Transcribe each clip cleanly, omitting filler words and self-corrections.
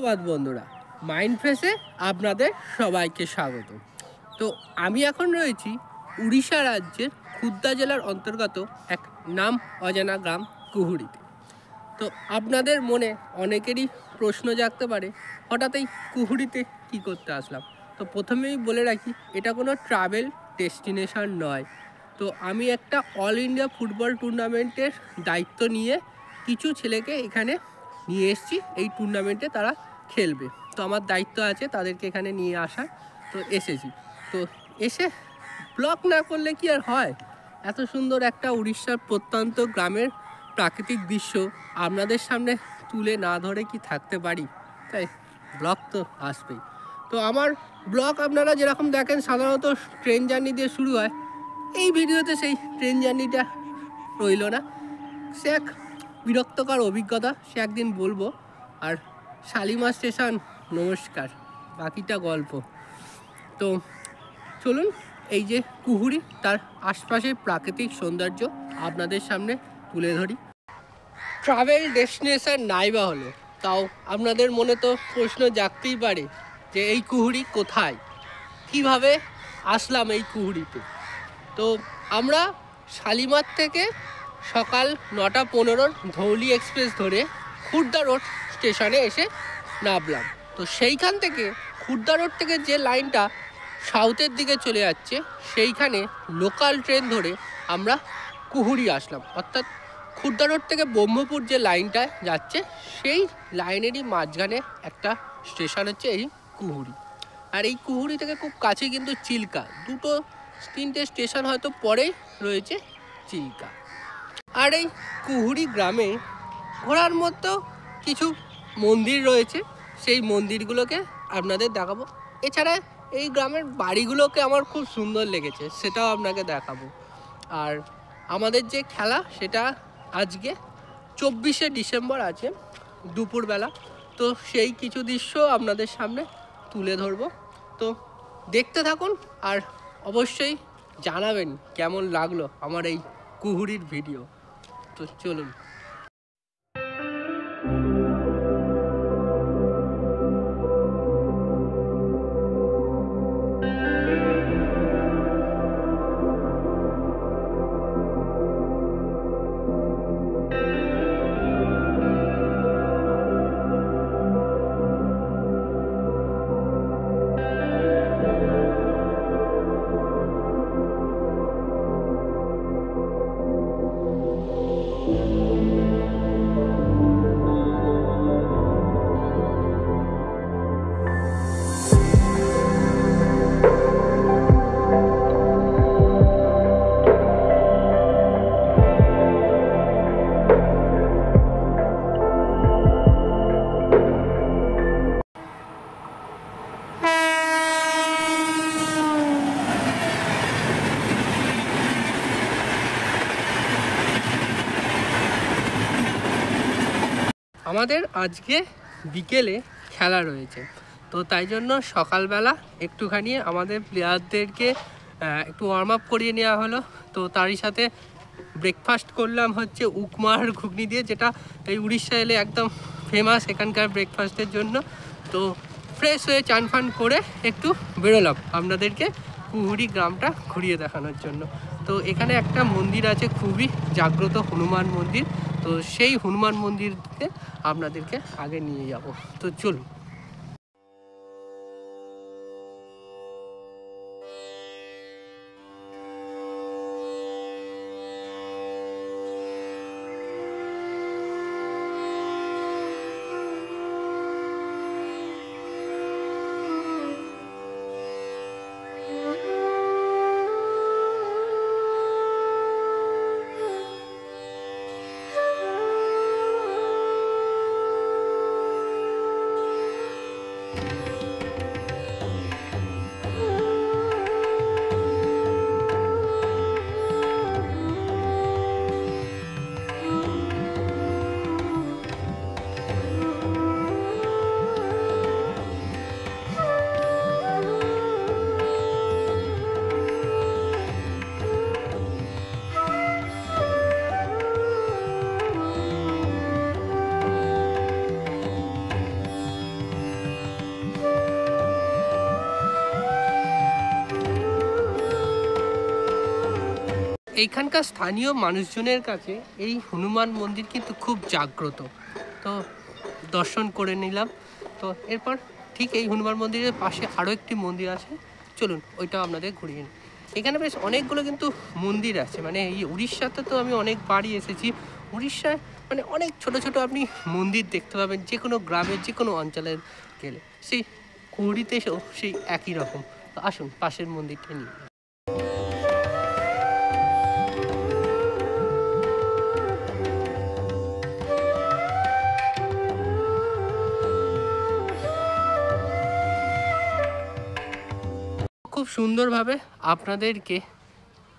সুপ্রভাত বন্ধুরা, মাইন্ড ফ্রেশে আপনাদের সবাইকে স্বাগত। তো আমি এখন রয়েছি উড়িষ্যা রাজ্যের খুর্দা জেলার অন্তর্গত এক নাম অজানা গ্রাম কুহুরিতে। তো আপনাদের মনে অনেকেরই প্রশ্ন জাগতে পারে, হঠাৎ এই কুহুরিতে কী করতে আসলাম। তো প্রথমেই বলে রাখি, এটা কোনো ট্রাভেল ডেস্টিনেশন নয়। তো আমি একটা অল ইন্ডিয়া ফুটবল টুর্নামেন্টের দায়িত্ব নিয়ে কিছু ছেলেকে এখানে নিয়ে এসেছি। এই টুর্নামেন্টে তারা খেলবে, তো আমার দায়িত্ব আছে তাদেরকে এখানে নিয়ে আসার। তো এসেছি, তো এসে ব্লগ না করলে কি আর হয়। এত সুন্দর একটা উড়িষ্যার প্রত্যন্ত গ্রামের প্রাকৃতিক দৃশ্য আপনাদের সামনে তুলে না ধরে কি থাকতে পারি, তাই ব্লগ তো আসবেই। তো আমার ব্লগ আপনারা যেরকম দেখেন সাধারণত ট্রেন জার্নি দিয়ে শুরু হয়, এই ভিডিওতে সেই ট্রেন জার্নিটা রইল না। সে এক বিরক্তকর অভিজ্ঞতা, সে একদিন বলবো। আর শালিমার স্টেশন নমস্কার, বাকিটা গল্প। তো চলুন, এই যে কুহুরি, তার আশপাশের প্রাকৃতিক সৌন্দর্য আপনাদের সামনে তুলে ধরি। ট্রাভেল ডেস্টিনেশন নাই বা হলো, তাও আপনাদের মনে তো প্রশ্ন জাগতেই পারে যে এই কুহুরি কোথায়, কিভাবে আসলাম এই কুহুরিতে। তো আমরা শালিমার থেকে সকাল 9:15 ধৌলি এক্সপ্রেস ধরে খুর্দা রোড স্টেশনে এসে নামলাম। তো সেইখান থেকে খুর্দা রোড থেকে যে লাইনটা সাউথের দিকে চলে যাচ্ছে, সেইখানে লোকাল ট্রেন ধরে আমরা কুহুরি আসলাম। অর্থাৎ খুর্দা রোড থেকে ব্রহ্মপুর যে লাইনটা যাচ্ছে, সেই লাইনেরই মাঝখানে একটা স্টেশন হচ্ছে এই কুহুরি। আর এই কুহুরি থেকে খুব কাছে কিন্তু চিল্কা, 2-3টে স্টেশন হয়তো পরেই রয়েছে চিল্কা। আর এই কুহুরি গ্রামে ঘোরার মতো কিছু মন্দির রয়েছে, সেই মন্দিরগুলোকে আপনাদের দেখাবো। এছাড়া এই গ্রামের বাড়িগুলোকে আমার খুব সুন্দর লেগেছে, সেটাও আপনাকে দেখাবো। আর আমাদের যে খেলা, সেটা আজকে 24শে ডিসেম্বর আছে দুপুরবেলা। তো সেই কিছু দৃশ্য আপনাদের সামনে তুলে ধরবো। তো দেখতে থাকুন, আর অবশ্যই জানাবেন কেমন লাগলো আমার এই কুহুরির ভিডিও। তো চলুন। আমাদের আজকে বিকেলে খেলা রয়েছে, তো তাই জন্য সকালবেলা একটুখানি আমাদের প্লেয়ারদেরকে একটু ওয়ার্ম আপ করিয়ে নেওয়া হলো। তো তারই সাথে ব্রেকফাস্ট করলাম হচ্ছে উপমা আর ঘুগনি দিয়ে, যেটা এই উড়িষ্যা এলে একদম ফেমাস এখানকার ব্রেকফাস্টের জন্য। তো ফ্রেশ হয়ে চান ফান করে একটু বেরোলাম আপনাদেরকে কুহুরি গ্রামটা ঘুরিয়ে দেখানোর জন্য। তো এখানে একটা মন্দির আছে, খুবই জাগ্রত হনুমান মন্দির। তো সেই হনুমান মন্দিরকে আপনাদেরকে আগে নিয়ে যাব। তো চলুন। এইখানকার স্থানীয় মানুষজনের কাছে এই হনুমান মন্দির কিন্তু খুব জাগ্রত। তো দর্শন করে নিলাম। তো এরপর ঠিক এই হনুমান মন্দিরের পাশে আরও একটি মন্দির আছে, চলুন ওইটাও আপনাদের ঘুরিয়ে নিই। এখানে বেশ অনেকগুলো কিন্তু মন্দির আছে, মানে এই উড়িষ্যাতে তো আমি অনেকবারই এসেছি। উড়িষ্যায় মানে অনেক ছোট ছোট আপনি মন্দির দেখতে পাবেন, যে কোনো গ্রামের যে কোনো অঞ্চলে গেলে। সেই কুহুড়িতে এসেও সেই একই রকম। তো আসুন পাশের মন্দিরটা নিয়ে। খুব সুন্দরভাবে আপনাদেরকে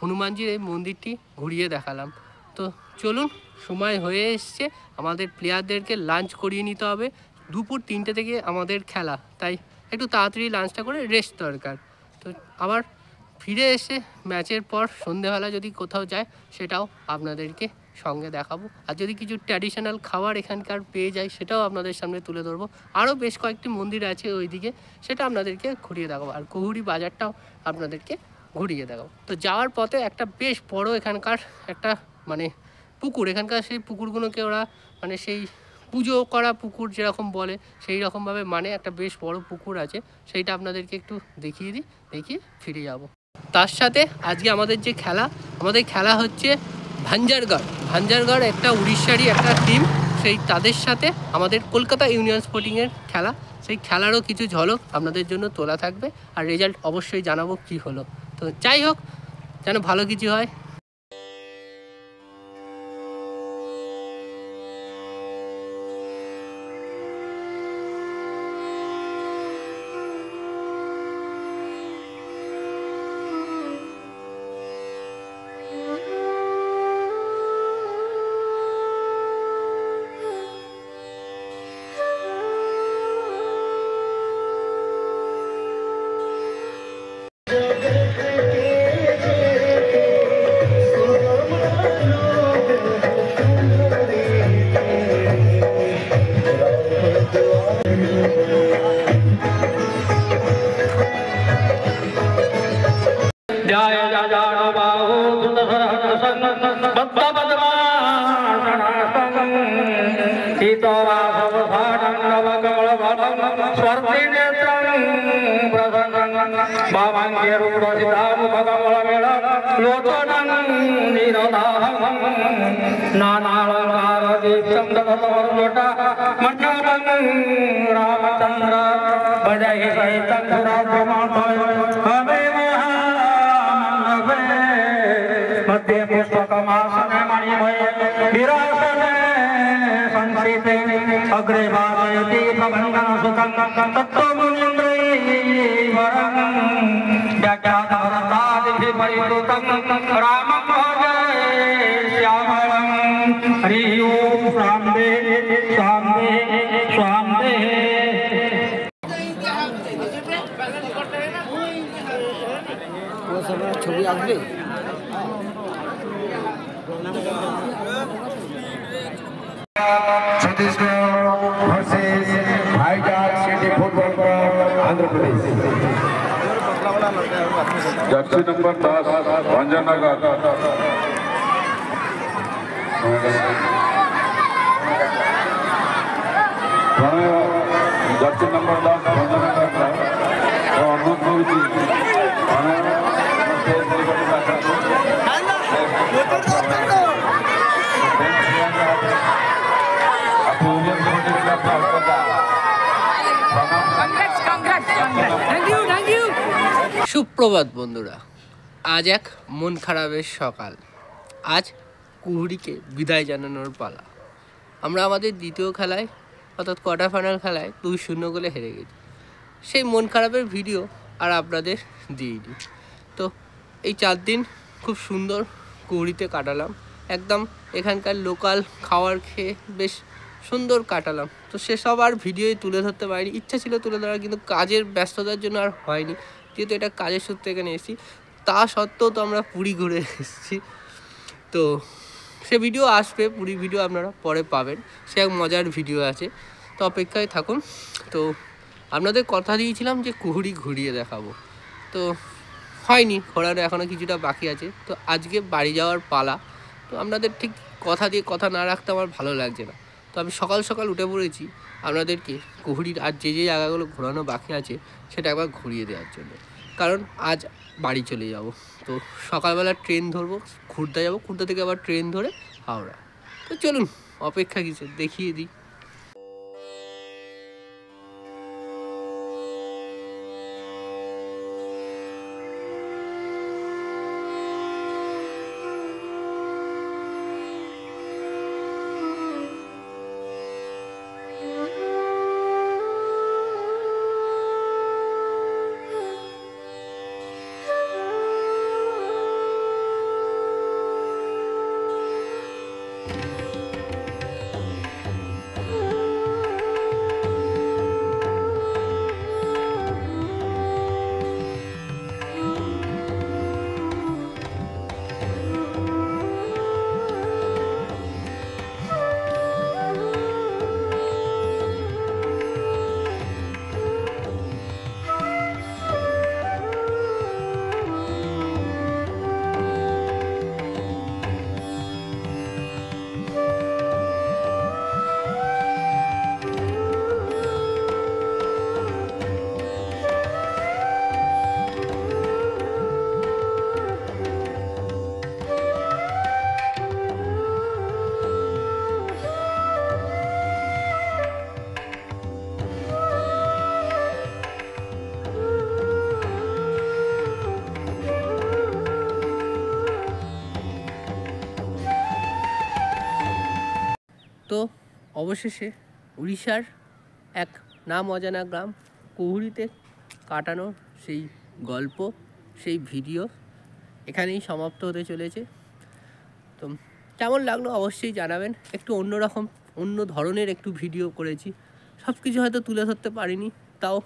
হনুমানজির এই মন্দিরটি ঘুরিয়ে দেখালাম। তো চলুন, সময় হয়ে এসছে, আমাদের প্লেয়ারদেরকে লাঞ্চ করিয়ে নিতে হবে। দুপুর 3টে থেকে আমাদের খেলা, তাই একটু তাড়াতাড়ি লাঞ্চটা করে রেস্ট দরকার। তো আবার ফিরে এসে ম্যাচের পর সন্ধেবেলা যদি কোথাও যায় সেটাও আপনাদেরকে সঙ্গে দেখাবো। আর যদি কিছু ট্র্যাডিশনাল খাবার এখানকার পেয়ে যাই সেটাও আপনাদের সামনে তুলে ধরবো। আরও বেশ কয়েকটি মন্দির আছে ওইদিকে, সেটা আপনাদেরকে ঘুরিয়ে দেখাবো। আর কুহুড়ি বাজারটাও আপনাদেরকে ঘুরিয়ে দেখাবো। তো যাওয়ার পথে একটা বেশ বড় এখানকার একটা মানে পুকুর, এখানকার সেই পুকুরগুলোকে ওরা মানে সেই পুজো করা পুকুর যেরকম বলে সেই রকমভাবে মানে একটা বেশ বড় পুকুর আছে, সেইটা আপনাদেরকে একটু দেখিয়ে দিই, দেখিয়ে ফিরে যাব। তার সাথে আজকে আমাদের যে খেলা হচ্ছে ভাঞ্জারগড় একটা উড়িষ্যারই একটা টিম, সেই তাদের সাথে আমাদের কলকাতা ইউনিয়ন স্পোর্টিংয়ের খেলা। সেই খেলারও কিছু ঝলক আপনাদের জন্য তোলা থাকবে, আর রেজাল্ট অবশ্যই জানাবো কি হলো। তো যাই হোক, যেন ভালো কিছু হয়। जय जजानो बाहु सुंदरहन बद्ध बद्मासनासनं सीतोरासवसानं नवकमलभलं स्वर्तिनेत्रं प्रसन्नं भावाङ्ग्यरूपसितामुखकमलमेलं लोचनं निरदाहं नानालङ्कारदीप्तं दधतमरुजटा मण्डलं रामचन्द्र भजहि सहितं सुराभ्रमाणय मध्य पुष्पकमासन मणिमय विरासने संस्थिते अग्रे वादयति प्रबन्धन सुखं तत्त्वमुनीन्द्रैवरं व्याख्यातवरतादिभिः परिवृतं रामं भजे श्यामलं। हरि ओं शान्ति शान्ति शान्ति। ছবি আসবে Chhattisgarh versus Vizag city football club Andhra Pradesh. Jersey number 10 Bhanjanagar, jersey number 10 Bhanjanagar अनुरोध करुची সুপ্রভাত বন্ধুরা, আজ এক মন খারাপের সকাল। আজ কুহুড়িকে বিদায় জানানোর পালা। আমরা আমাদের দ্বিতীয় খেলায় অর্থাৎ কোয়ার্টার ফাইনাল খেলায় 2-0 গোলে হেরে গেছি। সেই মন খারাপের ভিডিও আর আপনাদের দিয়ে দিই। তো এই 4 দিন খুব সুন্দর কুহুড়িতে কাটালাম, একদম এখানকার লোকাল খাবার খেয়ে বেশ সুন্দর কাটালাম। তো সেসব আর ভিডিওয়ে তুলে ধরতে পারিনি, ইচ্ছা ছিল তুলে ধরার, কিন্তু কাজের ব্যস্ততার জন্য আর হয়নি। যেহেতু এটা কাজের সূত্রে এখানে এসেছি, তা সত্ত্বেও তো আমরা পুরী ঘুরে এসেছি। তো সে ভিডিও আসবে, পুরী ভিডিও আপনারা পরে পাবেন, সে এক মজার ভিডিও আছে, তো অপেক্ষায় থাকুন। তো আপনাদের কথা দিয়েছিলাম যে কুহুড়ি ঘুরিয়ে দেখাবো, তো হয়নি, ঘোরানো এখনও কিছুটা বাকি আছে। তো আজকে বাড়ি যাওয়ার পালা। তো আপনাদের ঠিক কথা দিয়ে কথা না রাখতে আমার ভালো লাগছে না। তো আমি সকাল সকাল উঠে পড়েছি আপনাদেরকে কুহুরির আর যে জায়গাগুলো ঘোরানো বাকি আছে সেটা একবার ঘুরিয়ে দেওয়ার জন্য, কারণ আজ বাড়ি চলে যাব। তো সকালবেলা ট্রেন ধরবো, খুর্দা যাব, খুর্দা থেকে আবার ট্রেন ধরে হাওড়া। তো চলুন, অপেক্ষা কিছু দেখিয়ে দিই। তো অবশেষে উড়িষ্যার এক নাম অজানা গ্রাম কুহুরিতে কাটানো সেই গল্প, সেই ভিডিও এখানেই সমাপ্ত হতে চলেছে। তো কেমন লাগলো অবশ্যই জানাবেন। একটু অন্যরকম, অন্য ধরনের একটু ভিডিও করেছি, সব কিছু হয়তো তুলে ধরতে পারিনি, তাও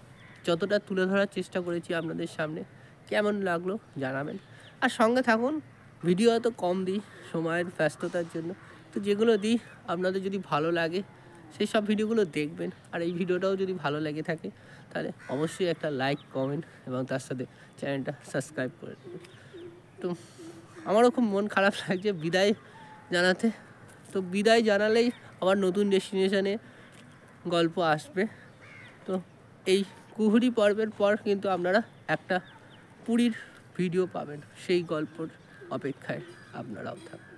যতটা তুলে ধরার চেষ্টা করেছি আপনাদের সামনে। কেমন লাগলো জানাবেন, আর সঙ্গে থাকুন। ভিডিও হয়তো কম দিই সময়ের ব্যস্ততার জন্য, তো যেগুলো দিই আপনাদের যদি ভালো লাগে সেই সব ভিডিওগুলো দেখবেন। আর এই ভিডিওটাও যদি ভালো লেগে থাকে তাহলে অবশ্যই একটা লাইক, কমেন্ট এবং তার সাথে চ্যানেলটা সাবস্ক্রাইব করে দেবেন। তো আমারও খুব মন খারাপ লাগছে বিদায় জানাতে। তো বিদায় জানালেই আবার নতুন ডেস্টিনেশনে গল্প আসবে। তো এই কুহুরি পর্বের পর কিন্তু আপনারা একটা পুরীর ভিডিও পাবেন, সেই গল্পর অপেক্ষায় আপনারাও থাকবেন।